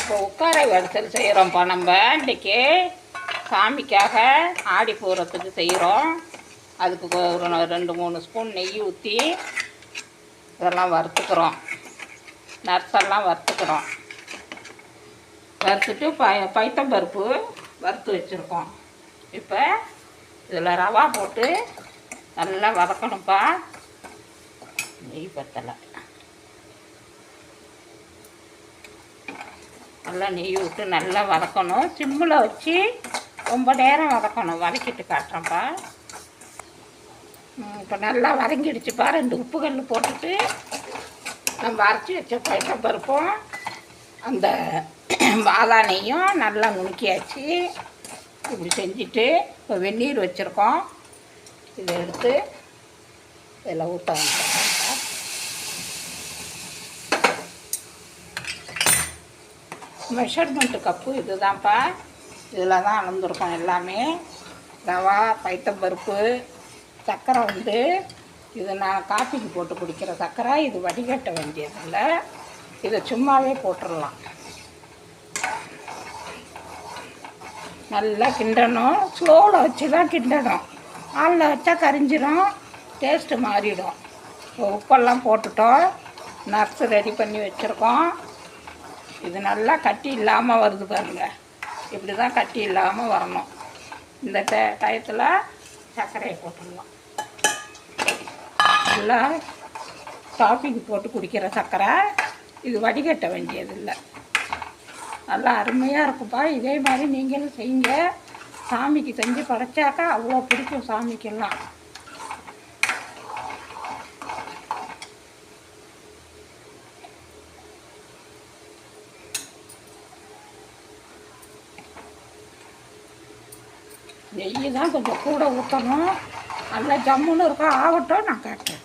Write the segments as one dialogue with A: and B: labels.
A: இப்போ உட்கார வறுத்தல் செய்கிறோம்ப்பா. நம்ம இன்றைக்கி சாமிக்காக ஆடி பூரத்துக்கு செய்கிறோம். அதுக்கு ஒரு 2-3 ஸ்பூன் நெய் ஊற்றி இதெல்லாம் வறுத்துக்கிறோம். நட்ஸெல்லாம் வறுத்துக்கிறோம். வறுத்துட்டு பைத்தம்பருப்பு வறுத்து வச்சுருக்கோம். இப்போ இதில் ரவா போட்டு நல்லா வதக்கணும்ப்பா. நெய் பத்தலை. நல்லா நெய் விட்டு நல்லா வதக்கணும். சிம்மில் வச்சு ரொம்ப நேரம் வதக்கணும். வதக்கிட்டு காட்டுறேன்ப்பா. இப்போ நல்லா வதங்கிடுச்சுப்பா. 2 உப்பு கல் போட்டுட்டு நம்ம அரைச்சி வச்ச பைத்தம்பருப்பும் அந்த பாதானையும் நல்லா நுணுக்கியாச்சு. இப்படி செஞ்சுட்டு இப்போ வெந்நீர் வச்சுருக்கோம். இதை எடுத்து இதில் ஊற்ற வந்துடுறோம். மெஷர்மெண்ட்டு கப்பு இது தான்ப்பா. இதில் தான் அளந்துருக்கோம் எல்லாமே. ரவா, பைத்தம்பருப்பு, சர்க்கரை இது நான் காஃபிக்கு போட்டு குடிக்கிற சர்க்கரை. இது வடிகட்ட வேண்டியதில்லை. இதை சும்மாவே போட்டுடலாம். நல்லா கிண்டணும். ஸ்லோவில் வச்சு தான் கிண்டணும். ஆளில் வச்சா கரிஞ்சிடும், டேஸ்ட்டு மாறிடும். இப்போ உப்பெல்லாம் போட்டுட்டோம். நட்ஸ் ரெடி பண்ணி வச்சுருக்கோம். இது நல்லா கட்டி இல்லாமல் வருது பாருங்கள். இப்படி தான் கட்டி இல்லாமல் வரணும். இந்த டயத்தில் சர்க்கரையை போட்டுடலாம். நல்லா காஃபிக்கு போட்டு குடிக்கிற சர்க்கரை. இது வடிகட்ட வேண்டியதில்லை. நல்லா அருமையாக இருக்குப்பா. இதே மாதிரி நீங்களும் செய்யுங்க. சாமிக்கு செஞ்சு படைச்சாக்கா அவ்வளோ பிடிக்கும் சாமிக்கெல்லாம். நெய் தான் கொஞ்சம் கூட ஊற்றணும். நல்லா ஜம்முன்னு இருக்கும். ஆகட்டும், நான் காட்டுறேன்.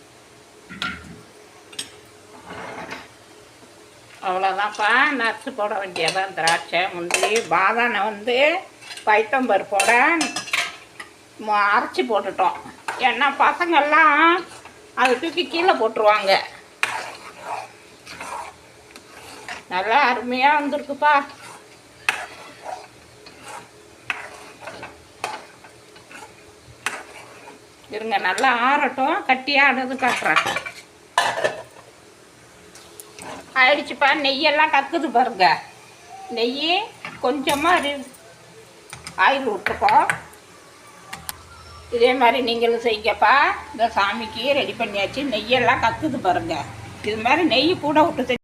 A: அவ்வளோதான்ப்பா. நட்ஸு போட வேண்டியதான். திராட்சை, முந்திரி, பாதானை பைத்தம்பருப்போட அரைச்சி போட்டுட்டோம். ஏன்னா பசங்கள்லாம் அதை தூக்கி கீழே போட்டுருவாங்க. நல்லா அருமையாக வந்திருக்குப்பா. இருங்க, நல்லா ஆறட்டும். கட்டியானது காட்டுறேன். ஆயிடுச்சுப்பா. நெய்யெல்லாம் கக்குது பாருங்க. நெய் கொஞ்சமாக ஆயில் விட்டுருக்கோம். இதே மாதிரி நீங்களும் செய்யுங்கப்பா. இந்த சாமிக்கு ரெடி பண்ணியாச்சு. நெய்யெல்லாம் கக்குது பாருங்க. இது மாதிரி நெய் கூட விட்டு